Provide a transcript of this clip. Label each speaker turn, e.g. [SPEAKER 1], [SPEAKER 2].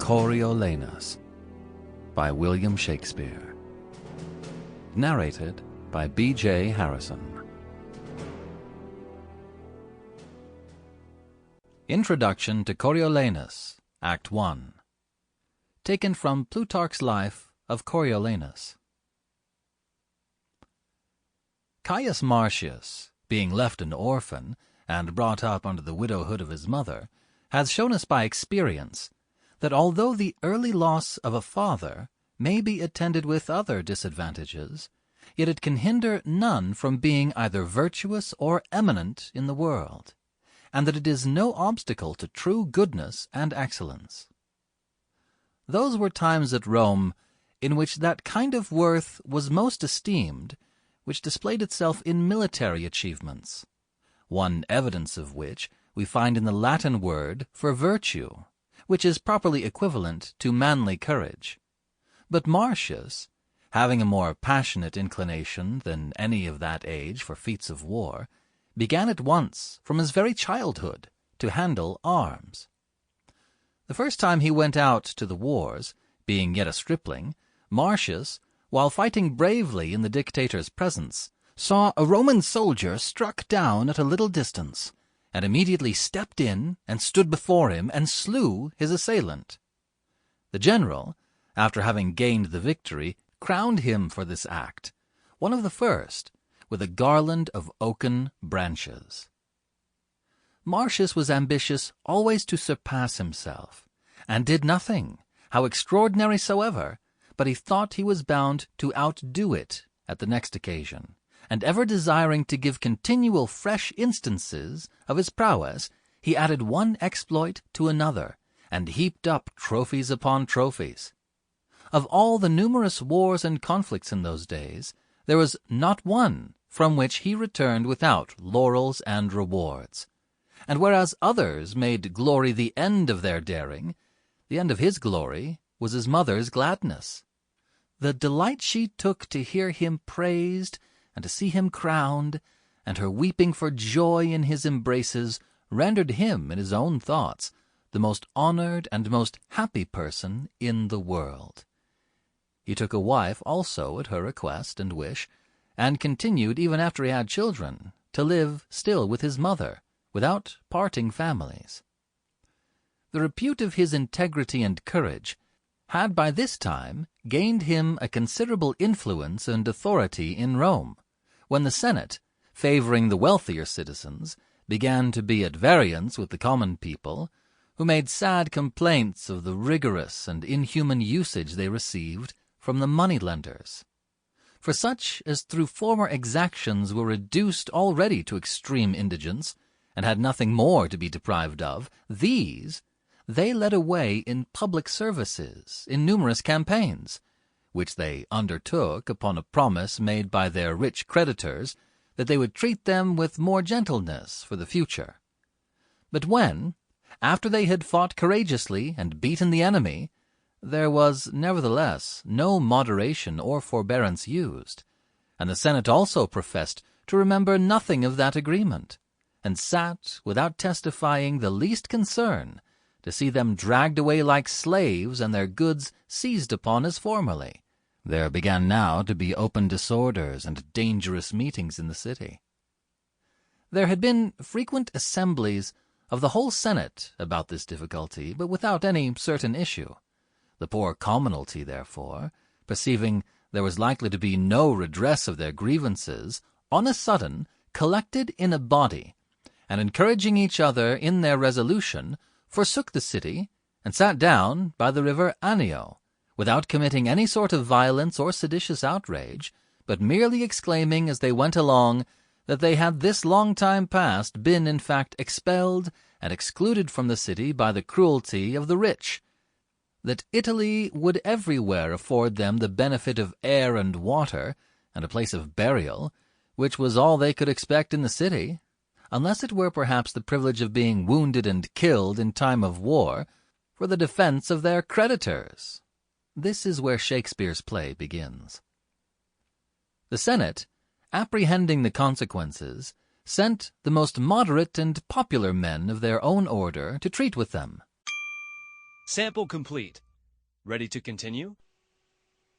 [SPEAKER 1] Coriolanus by William Shakespeare. Narrated by B.J.Harrison. Introduction to Coriolanus, Act 1. Taken from Plutarch's Life of Coriolanus. Caius Marcius, being left an orphan, and brought up under the widowhood of his mother, has shown us by experience that although the early loss of a father may be attended with other disadvantages, yet it can hinder none from being either virtuous or eminent in the world, and that it is no obstacle to true goodness and excellence. Those were times at Rome in which that kind of worth was most esteemed which displayed itself in military achievements, one evidence of which we find in the Latin word for virtue, which is properly equivalent to manly courage. But Marcius, having a more passionate inclination than any of that age for feats of war, began at once, from his very childhood, to handle arms. The first time he went out to the wars, being yet a stripling, Marcius, while fighting bravely in the dictator's presence, saw a Roman soldier struck down at a little distance, and immediately stepped in and stood before him and slew his assailant. The general, after having gained the victory, crowned him for this act, one of the first, with a garland of oaken branches. Marcius was ambitious always to surpass himself, and did nothing, how extraordinary soever, but he thought he was bound to outdo it at the next occasion, and ever desiring to give continual fresh instances of his prowess, he added one exploit to another, and heaped up trophies upon trophies. Of all the numerous wars and conflicts in those days, there was not one from which he returned without laurels and rewards. And whereas others made glory the end of their daring, the end of his glory was his mother's gladness. The delight she took to hear him praised and to see him crowned, and her weeping for joy in his embraces, rendered him, in his own thoughts, the most honored and most happy person in the world. He took a wife also at her request and wish, and continued, even after he had children, to live still with his mother, without parting families. The repute of his integrity and courage had by this time gained him a considerable influence and authority in Rome, when the Senate, favoring the wealthier citizens, began to be at variance with the common people, who made sad complaints of the rigorous and inhuman usage they received from the money-lenders. For such as through former exactions were reduced already to extreme indigence, and had nothing more to be deprived of, these they led away in public services, in numerous campaigns, which they undertook upon a promise made by their rich creditors that they would treat them with more gentleness for the future. But when, after they had fought courageously and beaten the enemy, there was nevertheless no moderation or forbearance used, and the Senate also professed to remember nothing of that agreement, and sat without testifying the least concern to see them dragged away like slaves and their goods seized upon as formerly, there began now to be open disorders and dangerous meetings in the city. There had been frequent assemblies of the whole Senate about this difficulty, but without any certain issue. The poor commonalty, therefore, perceiving there was likely to be no redress of their grievances, on a sudden collected in a body, and encouraging each other in their resolution, forsook the city, and sat down by the river Anio, without committing any sort of violence or seditious outrage, but merely exclaiming as they went along that they had this long time past been in fact expelled and excluded from the city by the cruelty of the rich, that Italy would everywhere afford them the benefit of air and water, and a place of burial, which was all they could expect in the city, unless it were perhaps the privilege of being wounded and killed in time of war for the defense of their creditors. This is where Shakespeare's play begins. The Senate, apprehending the consequences, sent the most moderate and popular men of their own order to treat with them.
[SPEAKER 2] Sample complete. Ready to continue?